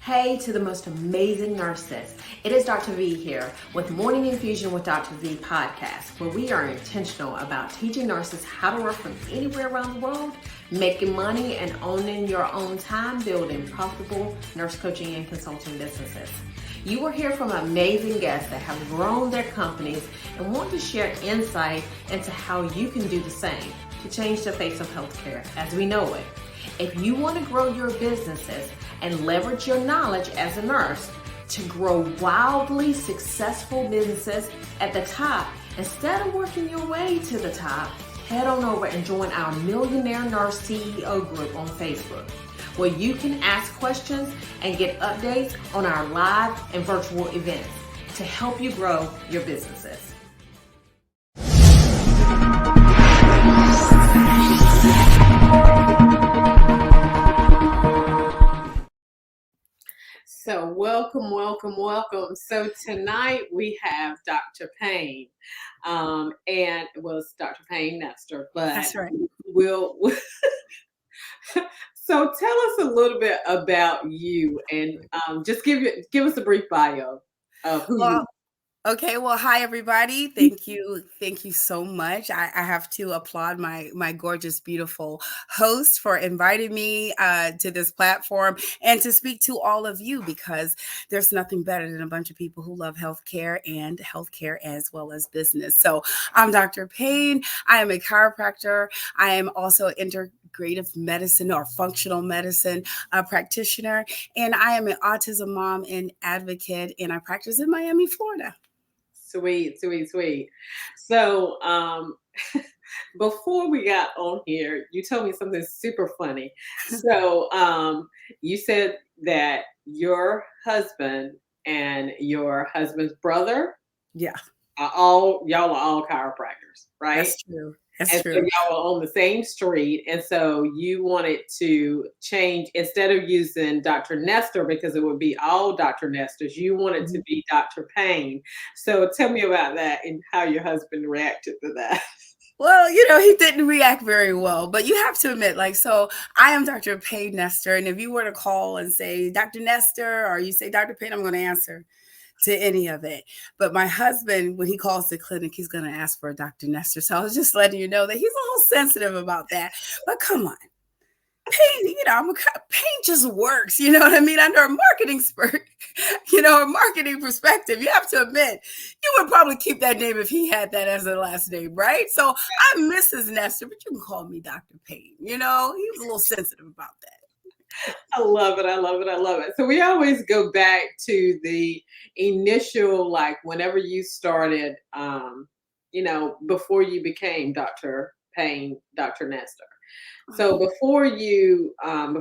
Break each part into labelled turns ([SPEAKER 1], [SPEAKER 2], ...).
[SPEAKER 1] Hey to the most amazing nurses. It is Dr. V here with Morning Infusion with Dr. V podcast, where we are intentional about teaching nurses how to work from anywhere around the world, making money and owning your own time, building profitable nurse coaching and consulting businesses. You will hear from amazing guests that have grown their companies and want to share insight into how you can do the same to change the face of healthcare as we know it. If you want to grow your businesses and leverage your knowledge as a nurse to grow wildly successful businesses at the top, instead of working your way to the top, head on over and join our Millionaire Nurse CEO group on Facebook, where you can ask questions and get updates on our live and virtual events to help you grow your businesses. So welcome. So tonight we have Dr. Payne, and it was Dr. Payne Nestor, but
[SPEAKER 2] That's right.
[SPEAKER 1] So tell us a little bit about you and just give us a brief bio of who you are.
[SPEAKER 2] Okay. Well, hi everybody. Thank you. Thank you so much. I have to applaud my gorgeous, beautiful host for inviting me to this platform and to speak to all of you, because there's nothing better than a bunch of people who love healthcare and healthcare as well as business. So I'm Dr. Payne. I am a chiropractor. I am also integrative medicine or functional medicine practitioner, and I am an autism mom and advocate, and I practice in Miami, Florida.
[SPEAKER 1] Sweet. So before we got on here, you told me something super funny. So you said that your husband and your husband's brother,
[SPEAKER 2] Yeah,
[SPEAKER 1] y'all are all chiropractors, right?
[SPEAKER 2] that's true. That's
[SPEAKER 1] And
[SPEAKER 2] true.
[SPEAKER 1] so y'all are on the same street. And so you wanted to change, instead of using Dr. Nestor, because it would be all Dr. Nestors, you wanted to be Dr. Payne. So tell me about that and how your husband reacted to that.
[SPEAKER 2] Well, he didn't react very well, but you have to admit, so I am Dr. Payne Nestor. And if you were to call and say Dr. Nestor, or you say Dr. Payne, I'm going to answer to any of it. But my husband, when he calls the clinic, he's going to ask for a Dr. Nestor. So I was just letting you know that he's a little sensitive about that. But come on, Payne, Payne just works. You know what I mean? Under a marketing a marketing perspective, you have to admit, you would probably keep that name if he had that as a last name, right? So I'm Mrs. Nestor, but you can call me Dr. Payne. He was a little sensitive about that.
[SPEAKER 1] I love it. So we always go back to the initial, whenever you started, before you became Dr. Payne, Dr. Nestor. So before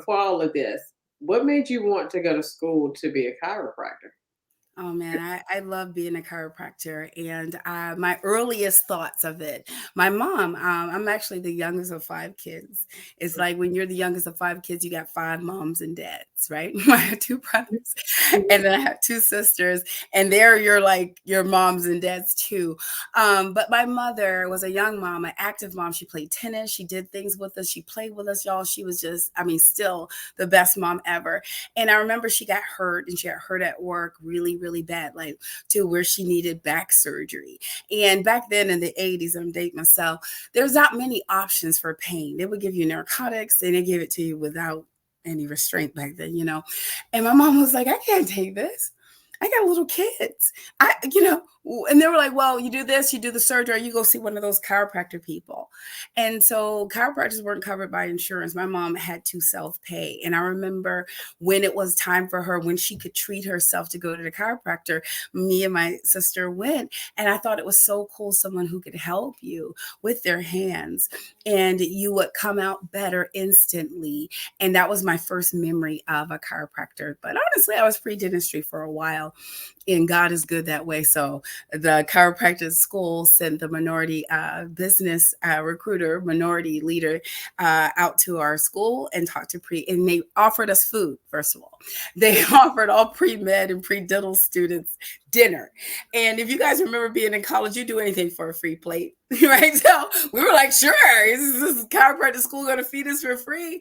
[SPEAKER 1] all of this, what made you want to go to school to be a chiropractor?
[SPEAKER 2] Oh man, I love being a chiropractor, and my earliest thoughts of it. My mom, I'm actually the youngest of 5 kids. It's like when you're the youngest of 5 kids, you got 5 moms and dads, right? I have 2 brothers, and then I have 2 sisters, and they're your moms and dads too. But my mother was a young mom, an active mom. She played tennis, she did things with us, she played with us, y'all. She was just, still the best mom ever. And I remember she got hurt, and she got hurt at work really bad, to where she needed back surgery. And back then in the 80s, I'm dating myself, there's not many options for pain. They would give you narcotics, and they gave it to you without any restraint back then, And my mom was like, I can't take this. I got little kids. And they were like, well, you do this, you do the surgery, or you go see one of those chiropractor people. And so chiropractors weren't covered by insurance. My mom had to self-pay. And I remember when it was time for her, when she could treat herself to go to the chiropractor, me and my sister went. And I thought it was so cool, someone who could help you with their hands, and you would come out better instantly. And that was my first memory of a chiropractor. But honestly, I was pre-dentistry for a while, and God is good that way. So the chiropractic school sent the minority business recruiter, minority leader out to our school and talked to and they offered us food. First of all, they offered all pre-med and pre-dental students dinner. And if you guys remember being in college, you do anything for a free plate, right? So we were like, sure, is this chiropractic school going to feed us for free?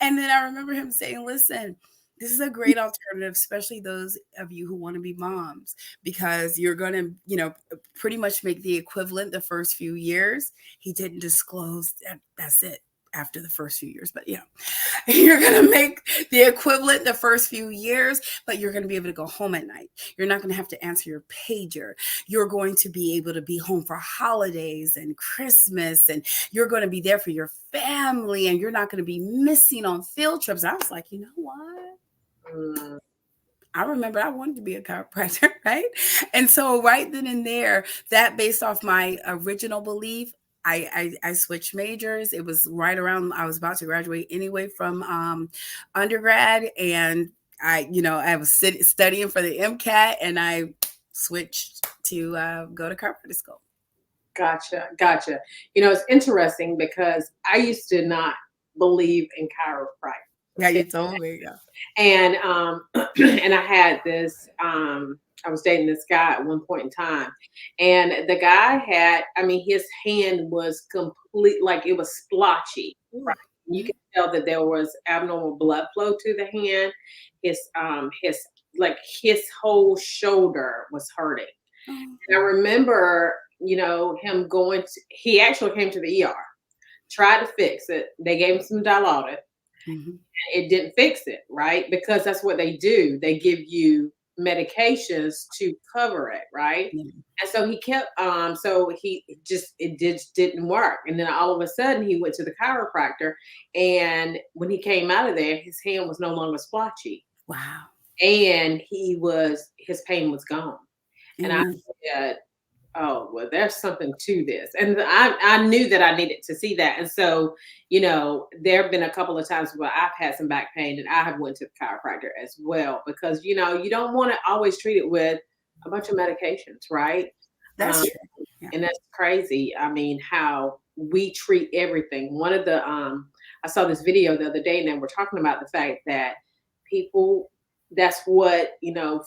[SPEAKER 2] And then I remember him saying, listen, This is a great alternative, especially those of you who want to be moms, because you're going to, pretty much make the equivalent the first few years. He didn't disclose that that's it after the first few years, but you're going to make the equivalent the first few years, but you're going to be able to go home at night. You're not going to have to answer your pager. You're going to be able to be home for holidays and Christmas, and you're going to be there for your family, and you're not going to be missing on field trips. I was like, you know what? I remember I wanted to be a chiropractor, right? And so right then and there, that based off my original belief, I switched majors. It was right around, I was about to graduate anyway from undergrad. And I was studying for the MCAT, and I switched to go to chiropractic school.
[SPEAKER 1] Gotcha. It's interesting because I used to not believe in chiropractic.
[SPEAKER 2] Yeah, you told me. Yeah.
[SPEAKER 1] And and I had this I was dating this guy at one point in time, and the guy had, his hand was complete, like it was splotchy, right? You could tell that there was abnormal blood flow to the hand. His whole shoulder was hurting. And I remember, him he actually came to the ER, tried to fix it. They gave him some Dilaudid. It didn't fix it, right? Because that's what they do. They give you medications to cover it, right? And so he kept, it didn't work. And then all of a sudden he went to the chiropractor, and when he came out of there, his hand was no longer splotchy.
[SPEAKER 2] Wow.
[SPEAKER 1] And his pain was gone. And I said, oh, well, there's something to this. And I knew that I needed to see that. And so, there have been a couple of times where I've had some back pain, and I have went to the chiropractor as well, because, you don't want to always treat it with a bunch of medications, right?
[SPEAKER 2] That's true.
[SPEAKER 1] Yeah. And that's crazy. How we treat everything. One of the, I saw this video the other day, and then we're talking about the fact that that's what,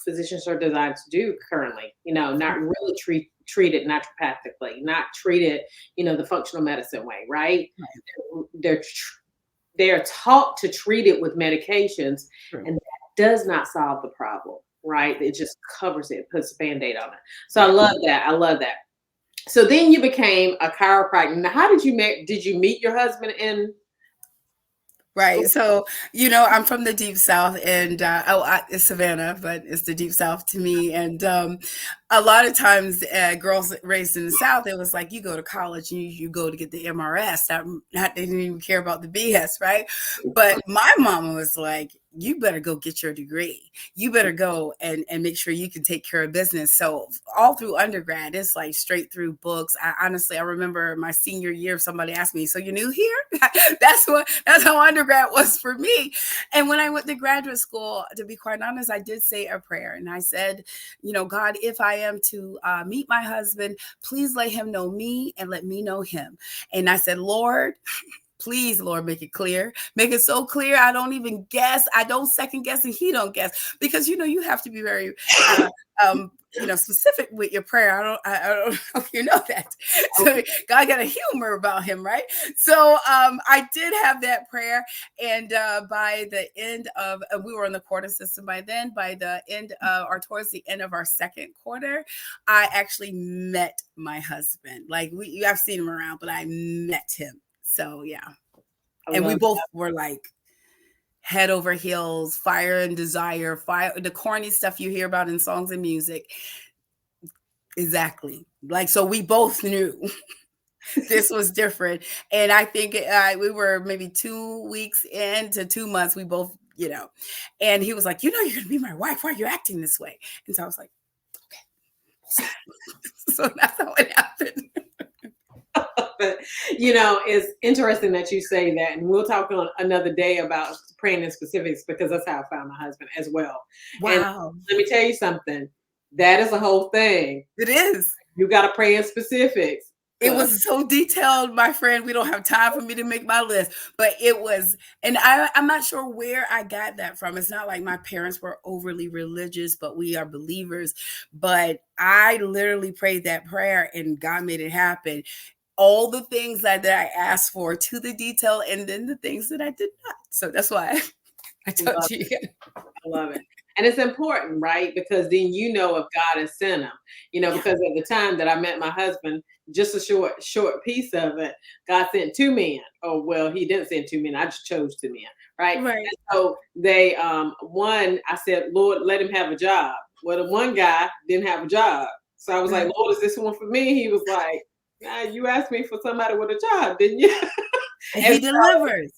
[SPEAKER 1] physicians are designed to do currently, not really treat it naturopathically, not treat it, the functional medicine way, right? They're taught to treat it with medications, and that does not solve the problem, right? It just covers it, puts a Band-Aid on it. So I love that. So then you became a chiropractor. Now, how did you meet your husband in?
[SPEAKER 2] Right. So, I'm from the deep South, and it's Savannah, but it's the deep South to me. And a lot of times, girls raised in the South, it was like, you go to college and you go to get the MRS. They didn't even care about the BS, right? But my mama was like, you better go get your degree. You better go and make sure you can take care of business. So all through undergrad, it's like straight through books. I remember my senior year, somebody asked me, so you're new here? That's how undergrad was for me. And when I went to graduate school, to be quite honest, I did say a prayer. And I said, God, if I am to meet my husband, please let him know me and let me know him. And I said, Lord, please, Lord, make it clear. Make it so clear. I don't even guess. I don't second guess, and he don't guess, because you have to be very specific with your prayer. I don't know if you know that. So God got a humor about him, right? So I did have that prayer, and by the end of, we were in the quarter system by then. By the end or towards the end of our second quarter, I actually met my husband. Like I've seen him around, but I met him. So yeah. And we both were like head over heels, fire and desire, the corny stuff you hear about in songs and music. Exactly. Like, so we both knew this was different. And I think we were maybe 2 weeks into 2 months, we both, and he was like, you're going to be my wife. Why are you acting this way? And so I was like, okay. So that's how it happened.
[SPEAKER 1] But it's interesting that you say that, and we'll talk on another day about praying in specifics, because that's how I found my husband as well.
[SPEAKER 2] Wow.
[SPEAKER 1] And let me tell you something. That is a whole thing.
[SPEAKER 2] It is.
[SPEAKER 1] You got to pray in specifics.
[SPEAKER 2] It was so detailed, my friend. We don't have time for me to make my list, but it was, and I'm not sure where I got that from. It's not like my parents were overly religious, but we are believers. But I literally prayed that prayer, and God made it happen. All the things that I asked for, to the detail, and then the things that I did not. So that's why. I told
[SPEAKER 1] Love
[SPEAKER 2] you.
[SPEAKER 1] it. I love it. And it's important, right? Because then you know if God has sent him.
[SPEAKER 2] Yeah.
[SPEAKER 1] Because at the time that I met my husband, just a short piece of it, God sent two men. Oh, well, he didn't send two men. I just chose two men, right?
[SPEAKER 2] Right.
[SPEAKER 1] And so they one, I said, Lord, let him have a job. Well, the one guy didn't have a job. So I was like,
[SPEAKER 2] Right.
[SPEAKER 1] Lord, is this one for me? He was like, nah, you asked me for somebody with a job, didn't you?
[SPEAKER 2] And
[SPEAKER 1] And
[SPEAKER 2] he delivers.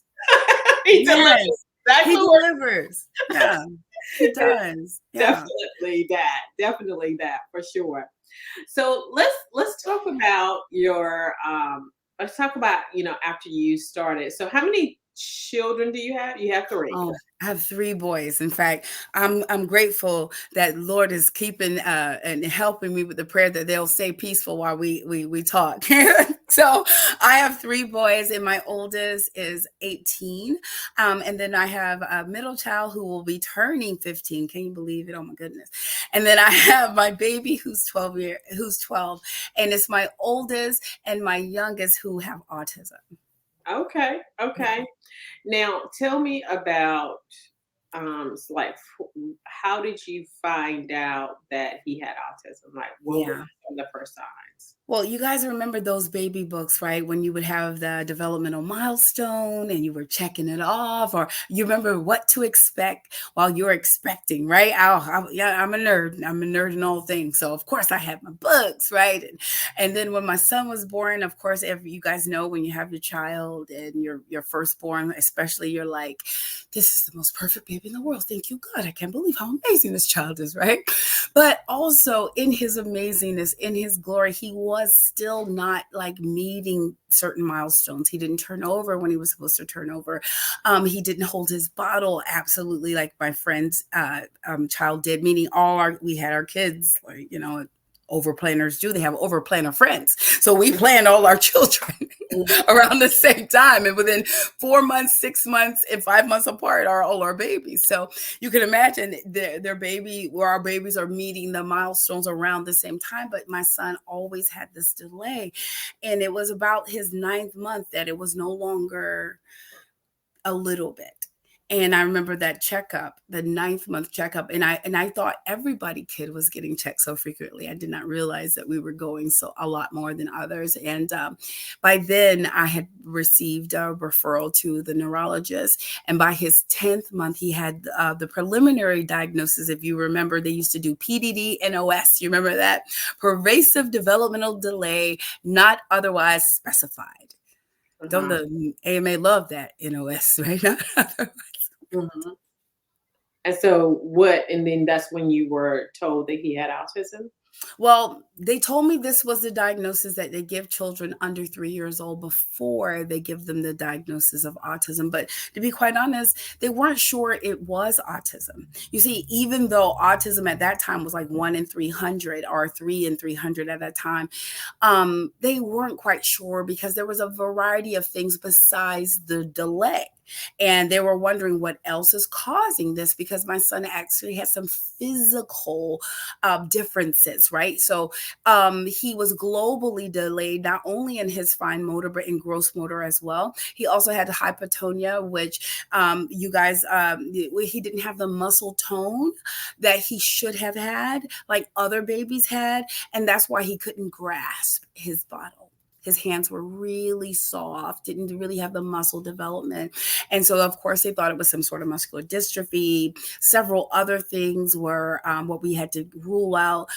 [SPEAKER 1] he delivered.
[SPEAKER 2] Yes. He
[SPEAKER 1] Exactly what
[SPEAKER 2] delivers. Yeah. He does. Yeah.
[SPEAKER 1] definitely that for sure. So let's talk about your let's talk about after you started. So how many children do you have? You have three.
[SPEAKER 2] Oh, I have 3 boys. In fact, I'm grateful that Lord is keeping and helping me with the prayer that they'll stay peaceful while we talk. So I have 3 boys, and my oldest is 18. And then I have a middle child who will be turning 15. Can you believe it? Oh my goodness. And then I have my baby who's 12, and it's my oldest and my youngest who have autism.
[SPEAKER 1] Okay,
[SPEAKER 2] Yeah.
[SPEAKER 1] okay. Now tell me about how did you find out that he had autism? Like what were
[SPEAKER 2] Yeah.
[SPEAKER 1] some of the first signs?
[SPEAKER 2] Well, you guys remember those baby books, right? When you would have the developmental milestone and you were checking it off, or you remember what to expect while you're expecting, right? Yeah, I'm a nerd. I'm a nerd in all things. So, of course, I had my books, right? And then when my son was born, of course, you guys know when you have your child and your firstborn, especially, you're like, this is the most perfect baby in the world. Thank you, God. I can't believe how amazing this child is, right? But also in his amazingness, in his glory, he was still not like meeting certain milestones. He didn't turn over when he was supposed to turn over. He didn't hold his bottle absolutely like my friend's child did, meaning we had our kids, like, over planners do. They have over planner friends. So we planned all our children around the same time. And within 4 months, 6 months, and 5 months apart are all our babies. So you can imagine where our babies are meeting the milestones around the same time. But my son always had this delay. And it was about his 9th month that it was no longer a little bit. And I remember that checkup, the 9th month checkup, and I thought everybody kid was getting checked so frequently. I did not realize that we were going so a lot more than others. And by then, I had received a referral to the neurologist. And by his 10th month, he had the preliminary diagnosis. If you remember, they used to do PDD and OS. You remember that? Pervasive developmental delay, not otherwise specified. Don't
[SPEAKER 1] Uh-huh.
[SPEAKER 2] the AMA love that NOS, right?
[SPEAKER 1] Mhm. And so what? And then that's when you were told that he had autism.
[SPEAKER 2] Well, they told me this was the diagnosis that they give children under 3 years old before they give them the diagnosis of autism. But to be quite honest, they weren't sure it was autism. You see, even though autism at that time was like 1 in 300 or 3 in 300 at that time, they weren't quite sure because there was a variety of things besides the delay. And they were wondering what else is causing this because my son actually had some physical differences, right? So he was globally delayed, not only in his fine motor, but in gross motor as well. He also had hypotonia, which you guys, he didn't have the muscle tone that he should have had, like other babies had. And that's why he couldn't grasp his bottle. His hands were really soft, didn't really have the muscle development. And so, of course, they thought it was some sort of muscular dystrophy. Several other things were what we had to rule out,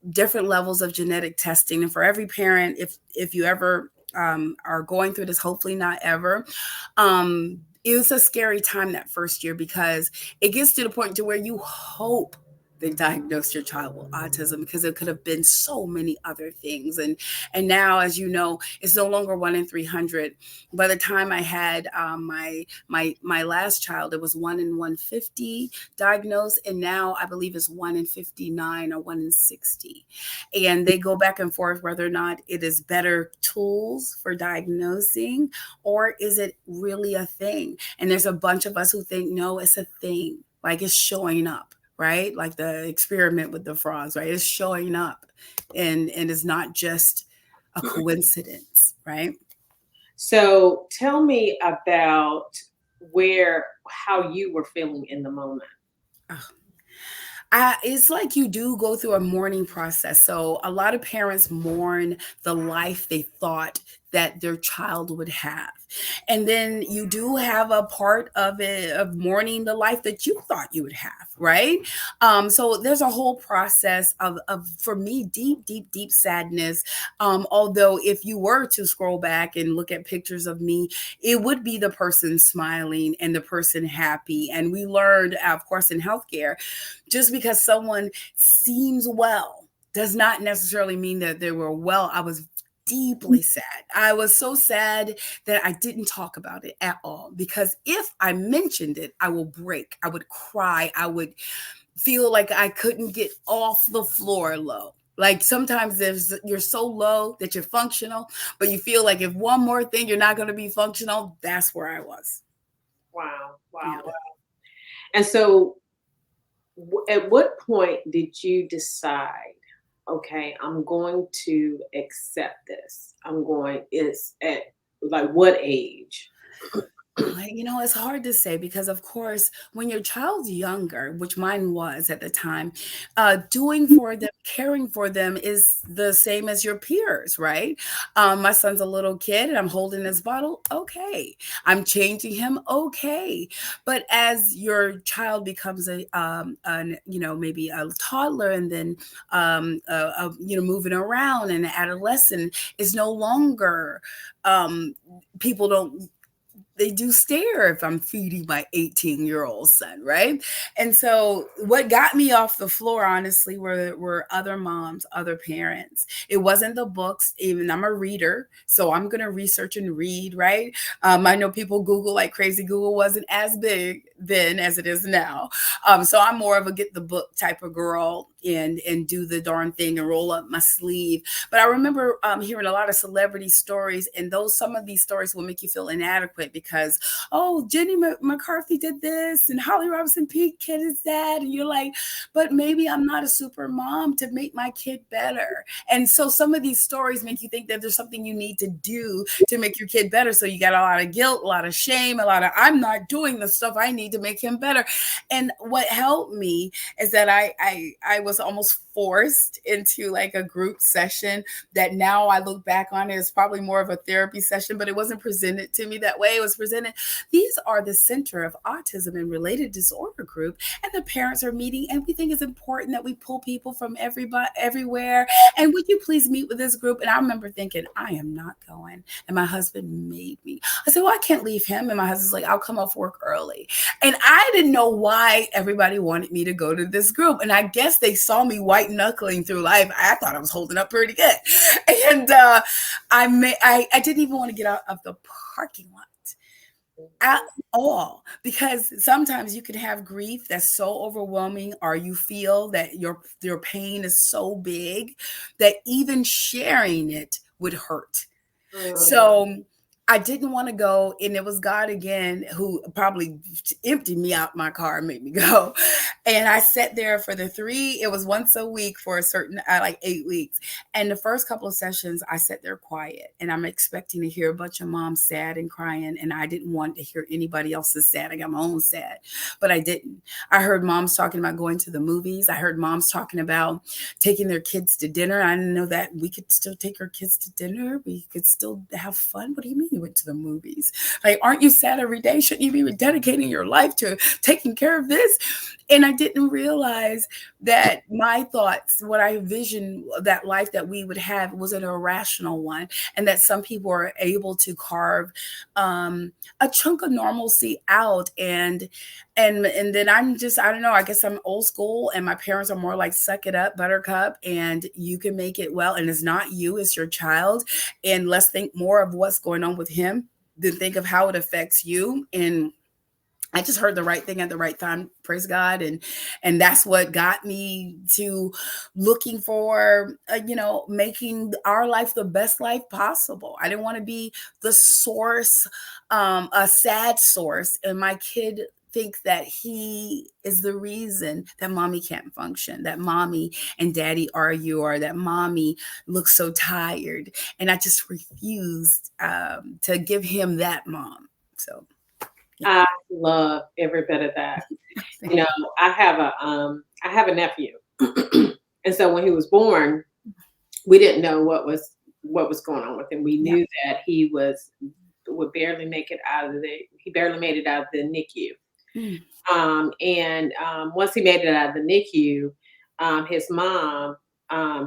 [SPEAKER 2] different levels of genetic testing. And for every parent, if you ever are going through this, hopefully not ever, it was a scary time that first year because it gets to the point to where you hope they diagnosed your child with autism because it could have been so many other things. And now, as you know, it's no longer 1 in 300. By the time I had my last child, it was 1 in 150 diagnosed, and now I believe it's 1 in 59 or 1 in 60. And they go back and forth whether or not it is better tools for diagnosing or is it really a thing. And there's a bunch of us who think no, it's a thing, like it's showing up, right? Like the experiment with the frogs, right? It's showing up and it's not just a coincidence, right?
[SPEAKER 1] So tell me about where. how you were feeling in the moment.
[SPEAKER 2] It's like you do go through a mourning process. So a lot of parents mourn the life they thought that their child would have. And then you do have a part of it of mourning the life that you thought you would have, right? So there's a whole process of for me, deep, deep, deep sadness. Although if you were to scroll back and look at pictures of me, it would be the person smiling and the person happy. And we learned, of course, in healthcare, just because someone seems well does not necessarily mean that they were well. I was deeply sad. I was so sad that I didn't talk about it at all, because if I mentioned it, I will break. I would cry. I would feel like I couldn't get off the floor low. Like sometimes you're so low that you're functional, but you feel like if one more thing, you're not going to be functional. That's where I was.
[SPEAKER 1] Wow,
[SPEAKER 2] Yeah.
[SPEAKER 1] wow, wow. And so, at what point did you decide, okay, I'm going to accept this? I'm going, it's at like what age?
[SPEAKER 2] It's hard to say because, of course, when your child's younger, which mine was at the time, doing for them, caring for them is the same as your peers, right? My son's a little kid and I'm holding his bottle. Okay. I'm changing him. Okay. But as your child becomes maybe a toddler, and then, moving around, and an adolescent is no longer, people don't they do stare if I'm feeding my 18-year-old son, right? And so what got me off the floor, honestly, were other moms, other parents. It wasn't the books. Even I'm a reader, so I'm going to research and read, right? I know people Google like crazy. Google wasn't as big then as it is now. So I'm more of a get the book type of girl, and do the darn thing and roll up my sleeve. But I remember hearing a lot of celebrity stories, and some of these stories will make you feel inadequate because, oh, Jenny McCarthy did this, and Holly Robinson Peake kid is that, and you're like, but maybe I'm not a super mom to make my kid better. And so some of these stories make you think that there's something you need to do to make your kid better. So you got a lot of guilt, a lot of shame, a lot of I'm not doing the stuff I need to make him better. And what helped me is that I was almost forced into like a group session that now I look back on it as probably more of a therapy session, but it wasn't presented to me that way. It was presented, these are the Center of Autism and Related Disorder Group, and the parents are meeting, and we think it's important that we pull people from everywhere. And would you please meet with this group? And I remember thinking, I am not going. And my husband made me. I said, well, I can't leave him. And my husband's like, I'll come off work early. And I didn't know why everybody wanted me to go to this group. And I guess they saw me white knuckling through life. I thought I was holding up pretty good. And I didn't even want to get out of the parking lot at all, because sometimes you can have grief that's so overwhelming, or you feel that your pain is so big that even sharing it would hurt. So I didn't want to go, and it was God again who probably emptied me out my car and made me go. And I sat there for it was once a week for a certain, like 8 weeks. And the first couple of sessions, I sat there quiet, and I'm expecting to hear a bunch of moms sad and crying. And I didn't want to hear anybody else's sad. I got my own sad, but I didn't. I heard moms talking about going to the movies. I heard moms talking about taking their kids to dinner. I didn't know that we could still take our kids to dinner. We could still have fun. What do you mean you went to the movies? Like, aren't you sad every day? Shouldn't you be dedicating your life to taking care of this? And I didn't realize that my thoughts, what I envisioned that life that we would have, was an irrational one, and that some people are able to carve a chunk of normalcy out. And then I don't know, I guess I'm old school, and my parents are more like, suck it up, buttercup, and you can make it well. And it's not you, it's your child. And let's think more of what's going on with him than think of how it affects you. And I just heard the right thing at the right time, praise God. And that's what got me to looking for, making our life the best life possible. I didn't want to be the source, a sad source, and my kid think that he is the reason that mommy can't function, that mommy and daddy argue, or that mommy looks so tired. And I just refused to give him that mom. So Yeah.
[SPEAKER 1] I love every bit of that. You
[SPEAKER 2] Thank
[SPEAKER 1] know, I have a nephew. And so when he was born, we didn't know what was going on with him. We
[SPEAKER 2] Yeah.
[SPEAKER 1] knew that would barely make it out of the he barely made it out of the NICU.
[SPEAKER 2] Mm.
[SPEAKER 1] Once he made it out of the NICU, his mom,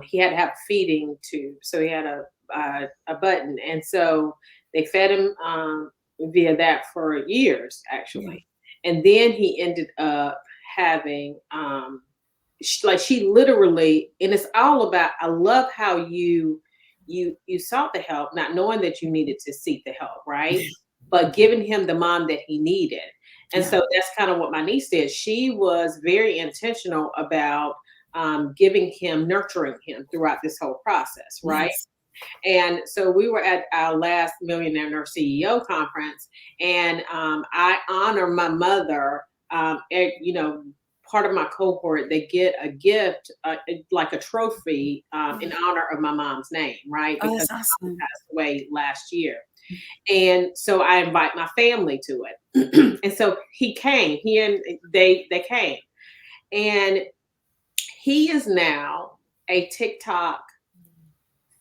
[SPEAKER 1] he had to have a feeding tube, so he had a button, and so they fed him via that for years,
[SPEAKER 2] Yeah.
[SPEAKER 1] actually, and then he ended up having like she literally, and it's all about. I love how you sought the help, not knowing that you needed to seek the help, right? But giving him the mom that he needed. And
[SPEAKER 2] Yeah.
[SPEAKER 1] so that's kind of what my niece did. She was very intentional about giving him, nurturing him throughout this whole process, right?
[SPEAKER 2] Yes.
[SPEAKER 1] And so we were at our last Millionaire Nurse CEO conference, and I honor my mother. You know, part of my cohort, they get a gift, like a trophy, in honor of my mom's name, right?
[SPEAKER 2] Oh,
[SPEAKER 1] Because
[SPEAKER 2] that's
[SPEAKER 1] my mom
[SPEAKER 2] awesome.
[SPEAKER 1] passed away last year. And so I invite my family to it. And so he came, they came. And he is now a TikTok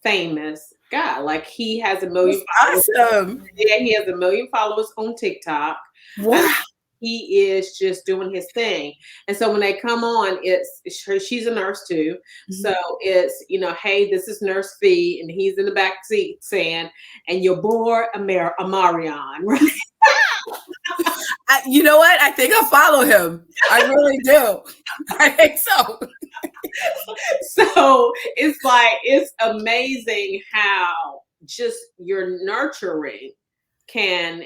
[SPEAKER 1] famous guy. Like he has a million
[SPEAKER 2] That's
[SPEAKER 1] followers.
[SPEAKER 2] awesome.
[SPEAKER 1] Yeah, he has a million followers on TikTok. I mean,
[SPEAKER 2] Wow.
[SPEAKER 1] he is just doing his thing. And so when they come on, it's her, she's a nurse too. So
[SPEAKER 2] Mhm.
[SPEAKER 1] it's, hey, this is Nurse Fee, and he's in the back seat saying, and your boy Amarion, right?
[SPEAKER 2] You know what? I think I follow him. I really do. I think so.
[SPEAKER 1] So it's like it's amazing how just your nurturing can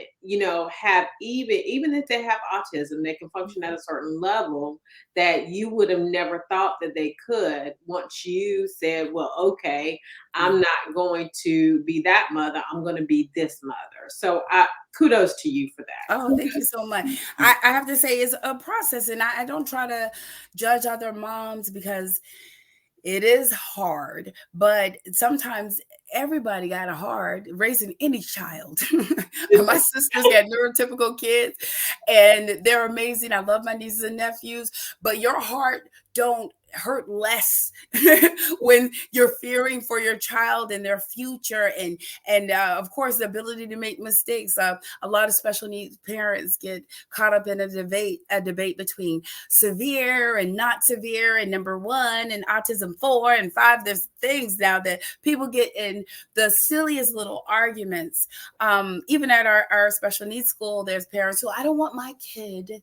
[SPEAKER 1] have, even if they have autism, they can function at a certain level that you would have never thought that they could, once you said, well, okay,
[SPEAKER 2] Yeah.
[SPEAKER 1] I'm not going to be that mother, I'm going to be this mother. So I kudos to you for
[SPEAKER 2] Oh,
[SPEAKER 1] that.
[SPEAKER 2] thank you so much. I have to say it's a process, and I don't try to judge other moms because it is hard, but sometimes everybody got a hard raising any child. My sisters got neurotypical kids and they're amazing. I love my nieces and nephews, but your heart don't hurt less when you're fearing for your child and their future, and of course the ability to make mistakes. A lot of special needs parents get caught up in a debate between severe and not severe, and number one, and autism 4 and 5. There's things now that people get in the silliest little arguments. Even at our special needs school, there's parents who, I don't want my kid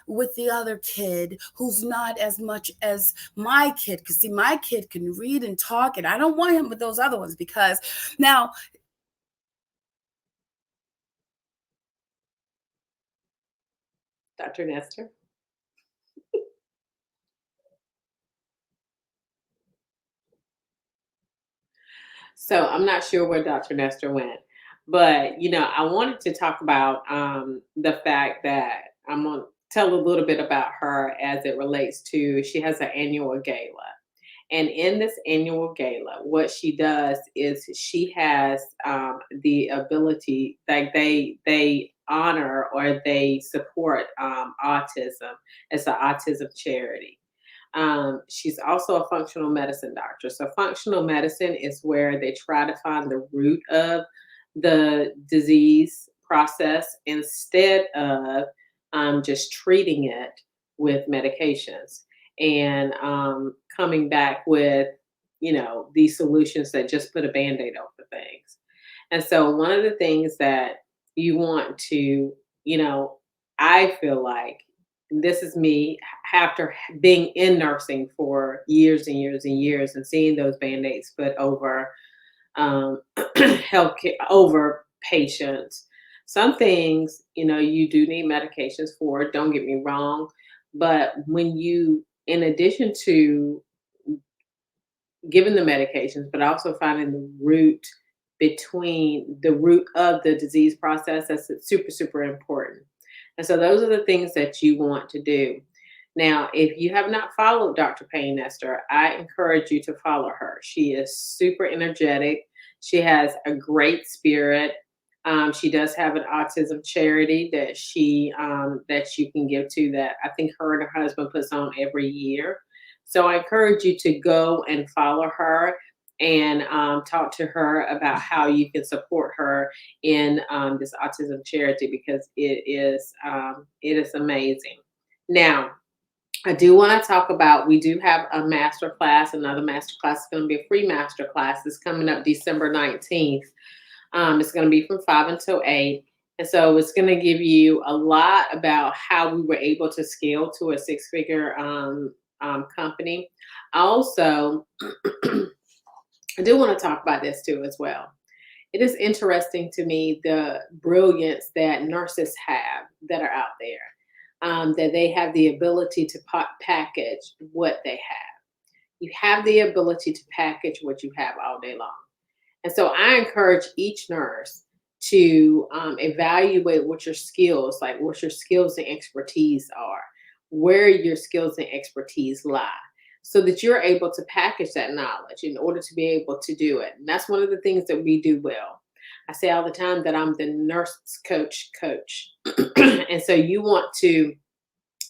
[SPEAKER 2] with the other kid who's not as much as my kid, because see, my kid can read and talk, and I don't want him with those other ones because now.
[SPEAKER 1] Dr. Nestor. So I'm not sure where Dr. Nestor went, but I wanted to talk about the fact that I'm going to tell a little bit about her as it relates to, she has an annual gala. And in this annual gala, what she does is she has the ability, like they honor or they support autism. It's an autism charity. She's also a functional medicine doctor. So, functional medicine is where they try to find the root of the disease process instead of just treating it with medications and coming back with, these solutions that just put a band aid over things. And so, one of the things that you want to, you know, I feel like this is me after being in nursing for years and years and years and seeing those band-aids put over healthcare, over patients. Some things, you do need medications for, don't get me wrong. But when you, in addition to giving the medications, but also finding the root of the disease process, that's super, super important. And so those are the things that you want to do. Now, if you have not followed Dr. Payne Nestor, I encourage you to follow her. She is super energetic. She has a great spirit. She does have an autism charity that that you can give to, that I think her and her husband puts on every year. So I encourage you to go and follow her and talk to her about how you can support her in this autism charity, because it is amazing. Now, I do want to talk about, we do have a master class. Another master class is going to be a free master class. It's coming up December 19th. It's going to be from 5 until 8. And so it's going to give you a lot about how we were able to scale to a six-figure company. Also, I do want to talk about this too as well. It is interesting to me the brilliance that nurses have that are out there, that they have the ability to package what they have. You have the ability to package what you have all day long. And so I encourage each nurse to evaluate what your skills, like what your skills and expertise are, where your skills and expertise lie, so that you're able to package that knowledge in order to be able to do it. And that's one of the things that we do well. I say all the time that I'm the nurse coach. And so you want to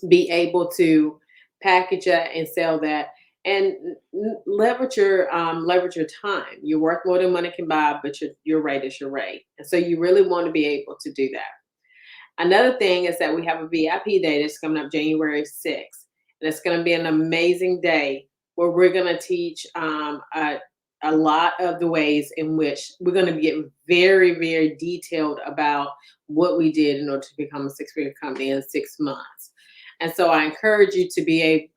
[SPEAKER 1] be able to package that and sell that, and leverage your time. You're worth more than money can buy, but your rate is your rate, and so you really want to be able to do that. Another thing is that we have a VIP day that's coming up January 6th, and it's going to be an amazing day where we're going to teach a lot of the ways in which we're going to get very, very detailed about what we did in order to become a six-figure company in 6 months. And so I encourage you to be able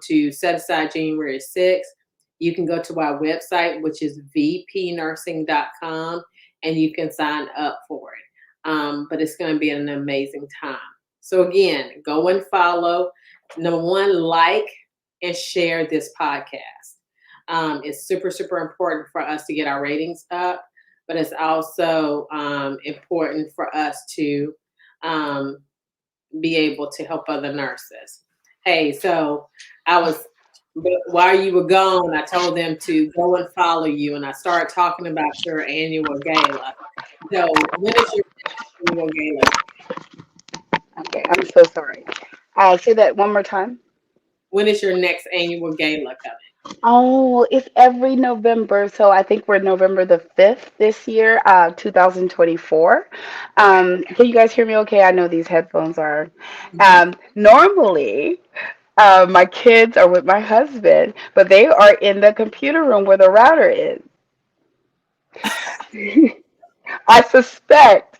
[SPEAKER 1] to set aside January 6th. You can go to our website, which is vpnursing.com, and you can sign up for it. But it's going to be an amazing time. So again, go and follow. Number one, like and share this podcast. It's super, super important for us to get our ratings up, but it's also important for us to be able to help other nurses. Hey, so while you were gone, I told them to go and follow you, and I started talking about your annual gala. So when is your annual gala?
[SPEAKER 3] Okay, I'm so sorry. Say that one more time.
[SPEAKER 1] When is your next annual gala coming?
[SPEAKER 3] Oh, it's every November. So I think we're November the 5th this year, 2024.
[SPEAKER 1] Okay.
[SPEAKER 3] Can you guys hear me okay? I know these headphones are.
[SPEAKER 1] Mhm.
[SPEAKER 3] Normally, my kids are with my husband, but they are in the computer room where the router is. I suspect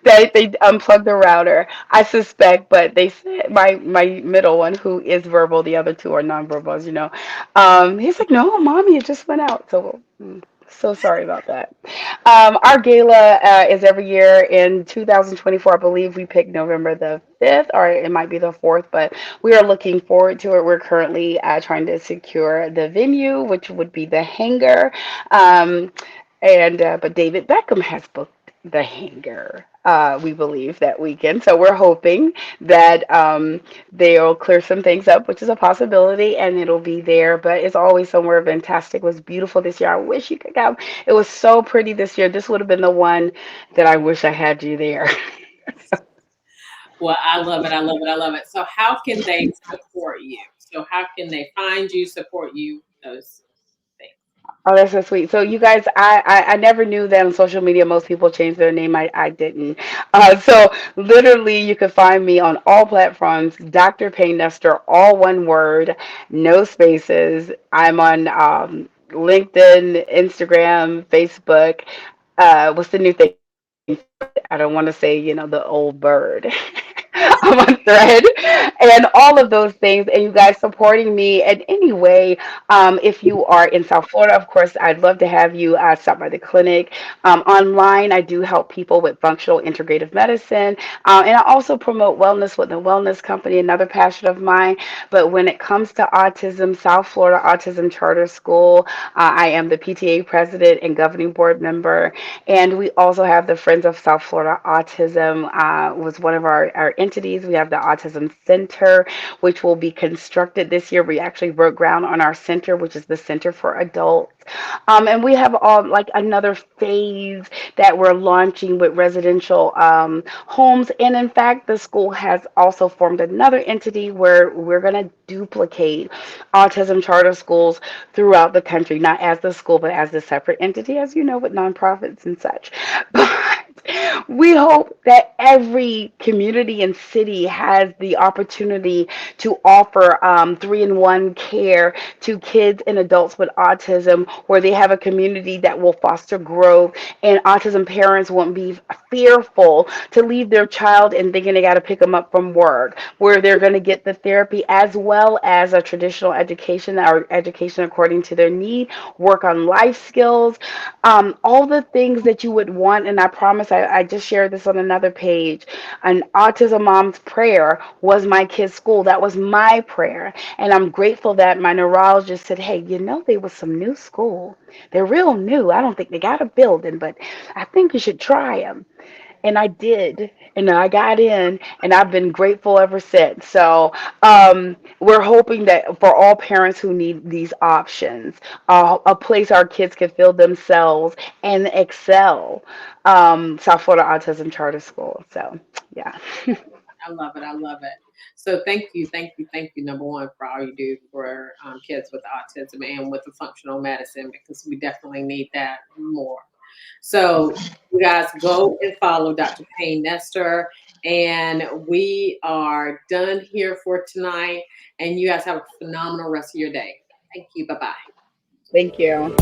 [SPEAKER 3] they unplugged the router. I suspect, but they said my middle one, who is verbal, the other two are nonverbal, as you know. He's like, no, mommy, it just went out. So, so sorry about that. Our gala is every year in 2024. I believe we picked November the 5th, or it might be the 4th, but we are looking forward to it. We're currently trying to secure the venue, which would be the hangar. Um, and but David Beckham has booked the hangar. We believe that weekend, so we're hoping that they'll clear some things up, which is a possibility, and it'll be there. But it's always somewhere fantastic. It was beautiful this year. I wish you could come. It was so pretty this year. This would have been the one that I wish I had you there.
[SPEAKER 1] Well, I love it. I love it. I love it. So how can they support you? So how can they find you, support you, those things?
[SPEAKER 3] Oh, that's so sweet. So you guys, I never knew that on social media most people change their name. I didn't. So literally you can find me on all platforms, Dr. Payne Nestor, all one word, no spaces. I'm on LinkedIn, Instagram, Facebook. What's the new thing? I don't want to say, the old bird. I'm on thread and all of those things. And you guys supporting me in any way. If you are in South Florida, of course, I'd love to have you stop by the clinic. Online, I do help people with functional integrative medicine. And I also promote wellness with the Wellness Company, another passion of mine. But when it comes to autism, South Florida Autism Charter School, I am the PTA president and governing board member. And we also have the Friends of South Florida Autism, was one of our entities. We have the Autism Center, which will be constructed this year. We actually broke ground on our center, which is the Center for Adults. And we have all like another phase that we're launching with residential homes. And in fact, the school has also formed another entity where we're going to duplicate autism charter schools throughout the country, not as the school, but as a separate entity, as you know, with nonprofits and such. But we hope that every community and city has the opportunity to offer 3-in-1 care to kids and adults with autism, where they have a community that will foster growth, and autism parents won't be fearful to leave their child and thinking they got to pick them up from work, where they're going to get the therapy as well as a traditional education or education according to their need, work on life skills, all the things that you would want. And I promise, I just shared this on another page. An autism mom's prayer was my kid's school. That was my prayer. And I'm grateful that my neurologist said, hey, there was some new school. They're real new. I don't think they got a building, but I think you should try them. And I did, and I got in, and I've been grateful ever since. So we're hoping that for all parents who need these options, a place our kids can feel themselves and excel, South Florida Autism Charter School. So yeah.
[SPEAKER 1] I love it. I love it. So thank you, number one, for all you do for kids with autism and with the functional medicine, because we definitely need that more. So you guys go and follow Dr. Payne Nestor. And we are done here for tonight. And you guys have a phenomenal rest of your day. Thank you. Bye-bye.
[SPEAKER 3] Thank you.